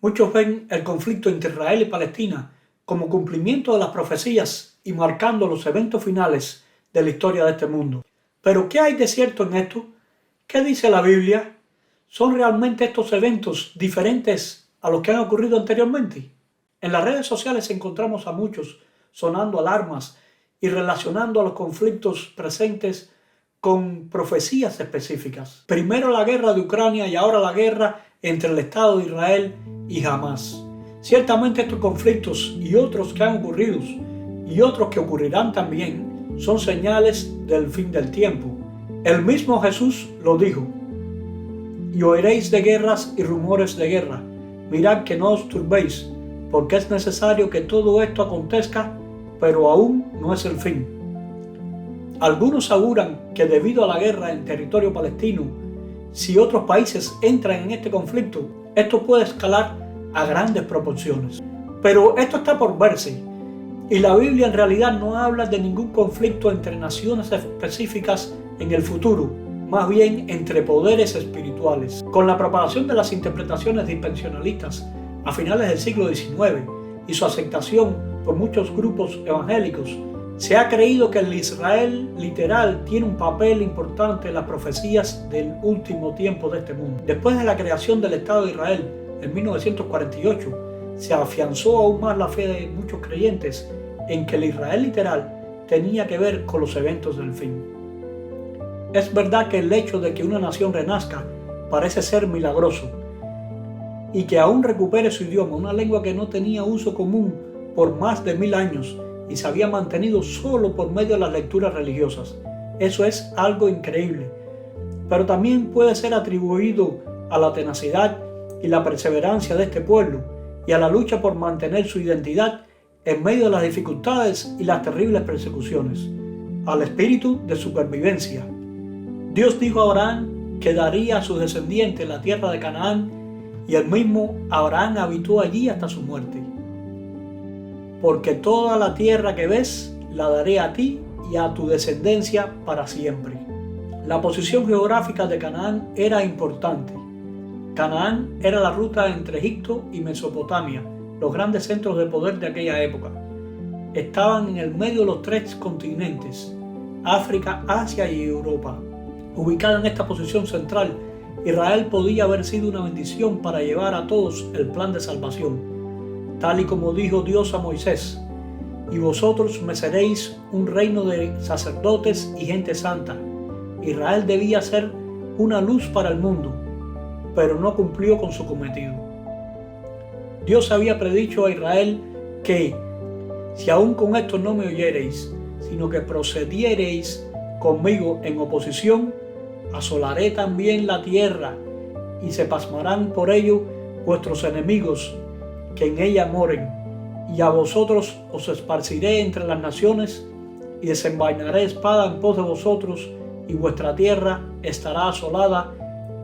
Muchos ven el conflicto entre Israel y Palestina como cumplimiento de las profecías y marcando los eventos finales de la historia de este mundo. Pero ¿qué hay de cierto en esto? ¿Qué dice la Biblia? ¿Son realmente estos eventos diferentes a los que han ocurrido anteriormente? En las redes sociales encontramos a muchos sonando alarmas y relacionando a los conflictos presentes con profecías específicas. Primero la guerra de Ucrania y ahora la guerra entre el Estado de Israel y Hamás. Ciertamente estos conflictos y otros que han ocurrido y otros que ocurrirán también son señales del fin del tiempo. El mismo Jesús lo dijo: y oiréis de guerras y rumores de guerra. Mirad que no os turbéis, porque es necesario que todo esto acontezca, pero aún no es el fin. Algunos auguran que debido a la guerra en territorio palestino, si otros países entran en este conflicto, esto puede escalar a grandes proporciones. Pero esto está por verse, y la Biblia en realidad no habla de ningún conflicto entre naciones específicas en el futuro, más bien entre poderes espirituales. Con la propagación de las interpretaciones dispensacionalistas a finales del siglo XIX y su aceptación por muchos grupos evangélicos, se ha creído que el Israel literal tiene un papel importante en las profecías del último tiempo de este mundo. Después de la creación del Estado de Israel en 1948, se afianzó aún más la fe de muchos creyentes en que el Israel literal tenía que ver con los eventos del fin. Es verdad que el hecho de que una nación renazca parece ser milagroso y que aún recupere su idioma, una lengua que no tenía uso común por más de 1000 años y se había mantenido solo por medio de las lecturas religiosas. Eso es algo increíble, pero también puede ser atribuido a la tenacidad y la perseverancia de este pueblo y a la lucha por mantener su identidad en medio de las dificultades y las terribles persecuciones, al espíritu de supervivencia. Dios dijo a Abraham que daría a sus descendientes la tierra de Canaán, y el mismo Abraham habitó allí hasta su muerte. Porque toda la tierra que ves la daré a ti y a tu descendencia para siempre. La posición geográfica de Canaán era importante. Canaán era la ruta entre Egipto y Mesopotamia, los grandes centros de poder de aquella época. Estaban en el medio de los 3 continentes, África, Asia y Europa. Ubicada en esta posición central, Israel podía haber sido una bendición para llevar a todos el plan de salvación, tal y como dijo Dios a Moisés: y vosotros me seréis un reino de sacerdotes y gente santa. Israel debía ser una luz para el mundo, pero no cumplió con su cometido. Dios había predicho a Israel que, si aún con esto no me oyereis, sino que procediereis conmigo en oposición, asolaré también la tierra, y se pasmarán por ello vuestros enemigos que en ella moren, y a vosotros os esparciré entre las naciones, y desenvainaré espada en pos de vosotros, y vuestra tierra estará asolada,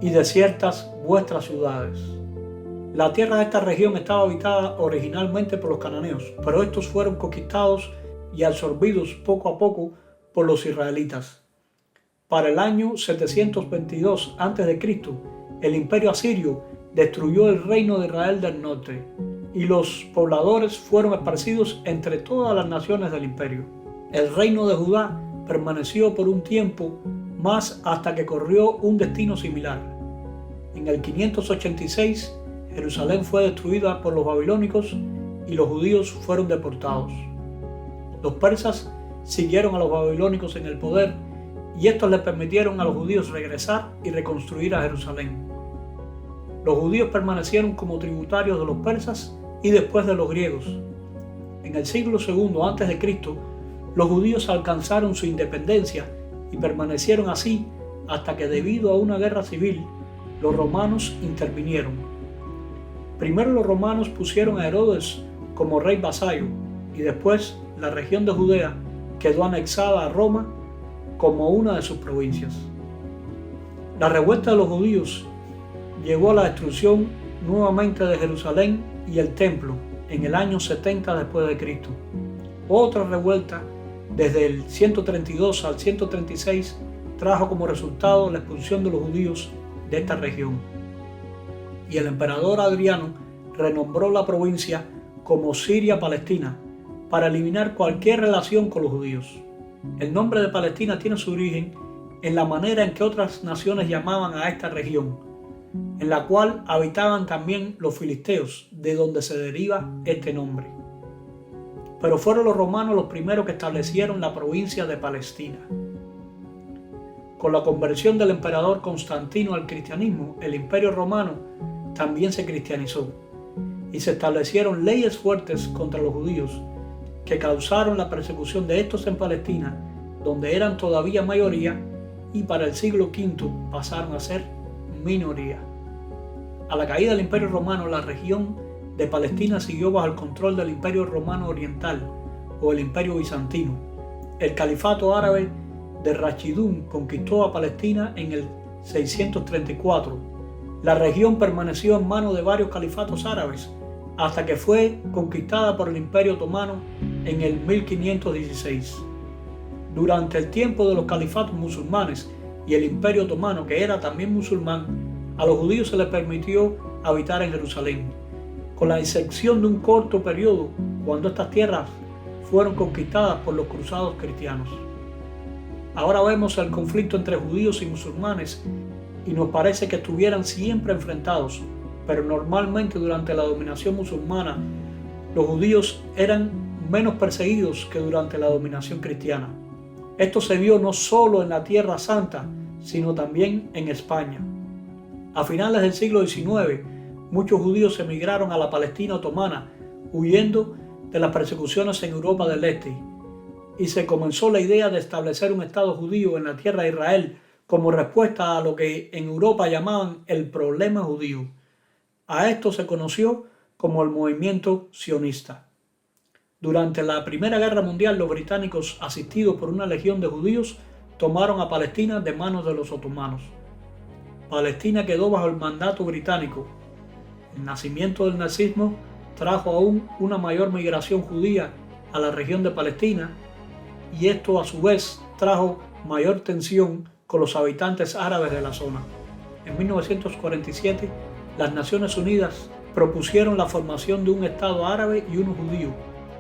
y desiertas vuestras ciudades. La tierra de esta región estaba habitada originalmente por los cananeos, pero estos fueron conquistados y absorbidos poco a poco por los israelitas. Para el año 722 a.C., el imperio asirio destruyó el reino de Israel del norte, y los pobladores fueron esparcidos entre todas las naciones del imperio. El reino de Judá permaneció por un tiempo más hasta que corrió un destino similar. En el 586, Jerusalén fue destruida por los babilónicos y los judíos fueron deportados. Los persas siguieron a los babilónicos en el poder, y estos les permitieron a los judíos regresar y reconstruir a Jerusalén. Los judíos permanecieron como tributarios de los persas y después de los griegos. En el siglo II a.C., los judíos alcanzaron su independencia y permanecieron así hasta que, debido a una guerra civil, los romanos intervinieron. Primero los romanos pusieron a Herodes como rey vasallo, y después la región de Judea quedó anexada a Roma como una de sus provincias. La revuelta de los judíos llevó a la destrucción nuevamente de Jerusalén y el templo en el año 70 después de Cristo. Otra revuelta desde el 132 al 136 trajo como resultado la expulsión de los judíos de esta región. Y el emperador Adriano renombró la provincia como Siria-Palestina para eliminar cualquier relación con los judíos. El nombre de Palestina tiene su origen en la manera en que otras naciones llamaban a esta región, en la cual habitaban también los filisteos, de donde se deriva este nombre. Pero fueron los romanos los primeros que establecieron la provincia de Palestina. Con la conversión del emperador Constantino al cristianismo, el Imperio Romano también se cristianizó y se establecieron leyes fuertes contra los judíos que causaron la persecución de estos en Palestina, donde eran todavía mayoría, y para el siglo V pasaron a ser minoría. A la caída del Imperio Romano, la región de Palestina siguió bajo el control del Imperio Romano Oriental o el Imperio Bizantino. El Califato Árabe de Rashidun conquistó a Palestina en el 634. La región permaneció en manos de varios califatos árabes hasta que fue conquistada por el Imperio Otomano en el 1516. Durante el tiempo de los califatos musulmanes y el Imperio Otomano, que era también musulmán, a los judíos se les permitió habitar en Jerusalén, con la excepción de un corto periodo cuando estas tierras fueron conquistadas por los cruzados cristianos. Ahora vemos el conflicto entre judíos y musulmanes y nos parece que estuvieran siempre enfrentados, pero normalmente durante la dominación musulmana los judíos eran menos perseguidos que durante la dominación cristiana. Esto se vio no solo en la Tierra Santa, sino también en España. A finales del siglo XIX, muchos judíos emigraron a la Palestina otomana, huyendo de las persecuciones en Europa del Este, y se comenzó la idea de establecer un Estado judío en la tierra de Israel como respuesta a lo que en Europa llamaban el problema judío. A esto se conoció como el movimiento sionista. Durante la Primera Guerra Mundial, los británicos, asistidos por una legión de judíos, tomaron a Palestina de manos de los otomanos. Palestina quedó bajo el mandato británico. El nacimiento del nazismo trajo aún una mayor migración judía a la región de Palestina, y esto a su vez trajo mayor tensión con los habitantes árabes de la zona. En 1947, las Naciones Unidas propusieron la formación de un Estado árabe y uno judío,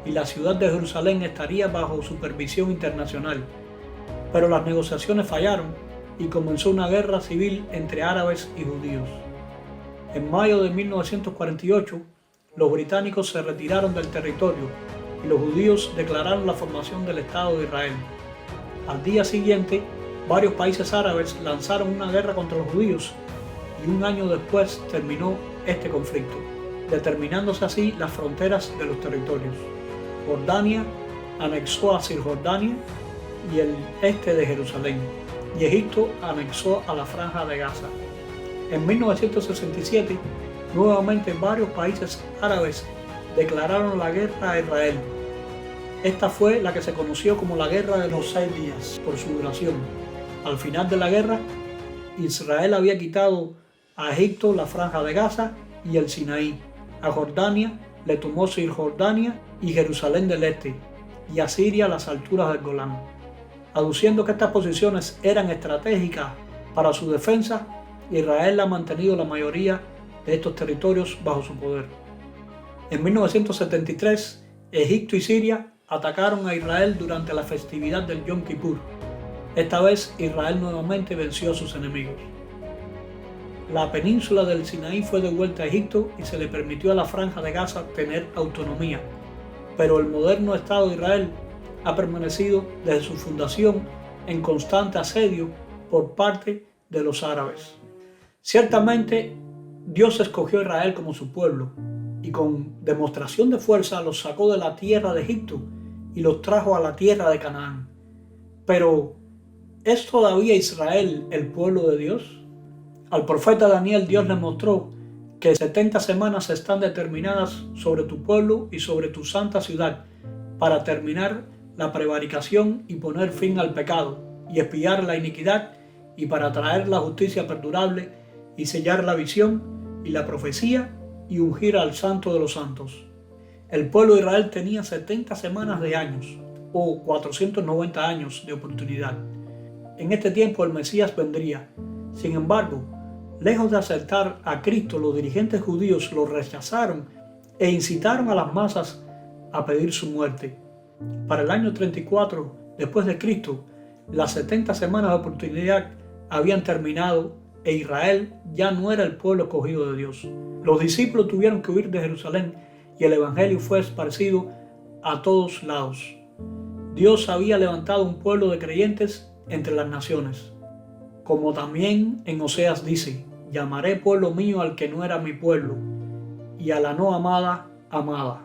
y la ciudad de Jerusalén estaría bajo supervisión internacional. Pero las negociaciones fallaron y comenzó una guerra civil entre árabes y judíos. En mayo de 1948, los británicos se retiraron del territorio y los judíos declararon la formación del Estado de Israel. Al día siguiente, varios países árabes lanzaron una guerra contra los judíos y un año después terminó este conflicto, determinándose así las fronteras de los territorios. Jordania anexó a Cisjordania y el este de Jerusalén, y Egipto anexó a la Franja de Gaza. En 1967, nuevamente varios países árabes declararon la guerra a Israel. Esta fue la que se conoció como la Guerra de los 6 días por su duración. Al final de la guerra, Israel había quitado a Egipto la Franja de Gaza y el Sinaí. A Jordania le tomó Cisjordania y Jerusalén del Este, y a Siria las alturas del Golán. Aduciendo que estas posiciones eran estratégicas para su defensa, Israel ha mantenido la mayoría de estos territorios bajo su poder. En 1973, Egipto y Siria atacaron a Israel durante la festividad del Yom Kippur. Esta vez Israel nuevamente venció a sus enemigos. La península del Sinaí fue devuelta a Egipto y se le permitió a la Franja de Gaza tener autonomía, pero el moderno Estado de Israel ha permanecido desde su fundación en constante asedio por parte de los árabes. Ciertamente, Dios escogió a Israel como su pueblo y con demostración de fuerza los sacó de la tierra de Egipto y los trajo a la tierra de Canaán. Pero, ¿es todavía Israel el pueblo de Dios? Al profeta Daniel Dios le mostró que 70 semanas están determinadas sobre tu pueblo y sobre tu santa ciudad para terminar la prevaricación y poner fin al pecado y expiar la iniquidad y para traer la justicia perdurable y sellar la visión y la profecía y ungir al santo de los santos. El pueblo de Israel tenía 70 semanas de años o 490 años de oportunidad. En este tiempo el Mesías vendría. Sin embargo, Lejos de aceptar a Cristo, los dirigentes judíos lo rechazaron e incitaron a las masas a pedir su muerte. Para el año 34 después de Cristo, las 70 semanas de oportunidad habían terminado e Israel ya no era el pueblo escogido de Dios. Los discípulos tuvieron que huir de Jerusalén y el evangelio fue esparcido a todos lados. Dios había levantado un pueblo de creyentes entre las naciones. Como también en Oseas dice: llamaré pueblo mío al que no era mi pueblo, y a la no amada, amada.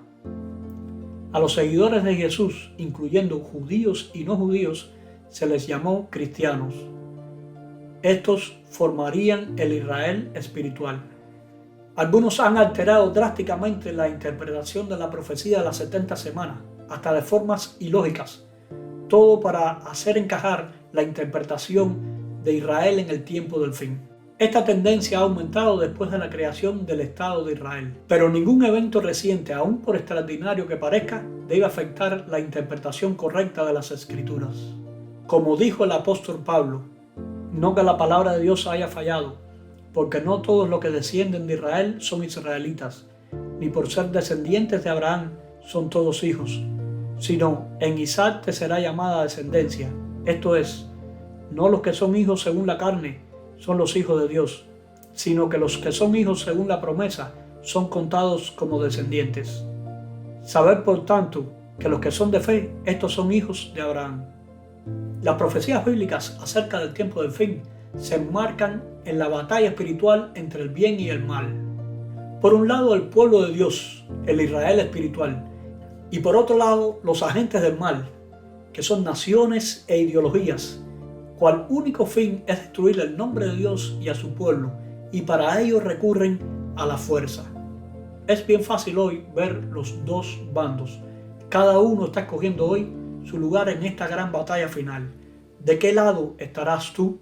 A los seguidores de Jesús, incluyendo judíos y no judíos, se les llamó cristianos. Estos formarían el Israel espiritual. Algunos han alterado drásticamente la interpretación de la profecía de las 70 semanas, hasta de formas ilógicas, todo para hacer encajar la interpretación de Israel en el tiempo del fin. Esta tendencia ha aumentado después de la creación del Estado de Israel, pero ningún evento reciente, aun por extraordinario que parezca, debe afectar la interpretación correcta de las Escrituras. Como dijo el apóstol Pablo, no que la palabra de Dios haya fallado, porque no todos los que descienden de Israel son israelitas, ni por ser descendientes de Abraham son todos hijos, sino en Isaac te será llamada descendencia, esto es, no los que son hijos según la carne son los hijos de Dios, sino que los que son hijos según la promesa son contados como descendientes. Saber por tanto que los que son de fe, estos son hijos de Abraham. Las profecías bíblicas acerca del tiempo del fin se enmarcan en la batalla espiritual entre el bien y el mal. Por un lado el pueblo de Dios, el Israel espiritual, y por otro lado los agentes del mal, que son naciones e ideologías, cual único fin es destruir el nombre de Dios y a su pueblo, y para ello recurren a la fuerza. Es bien fácil hoy ver los dos bandos. Cada uno está escogiendo hoy su lugar en esta gran batalla final. ¿De qué lado estarás tú?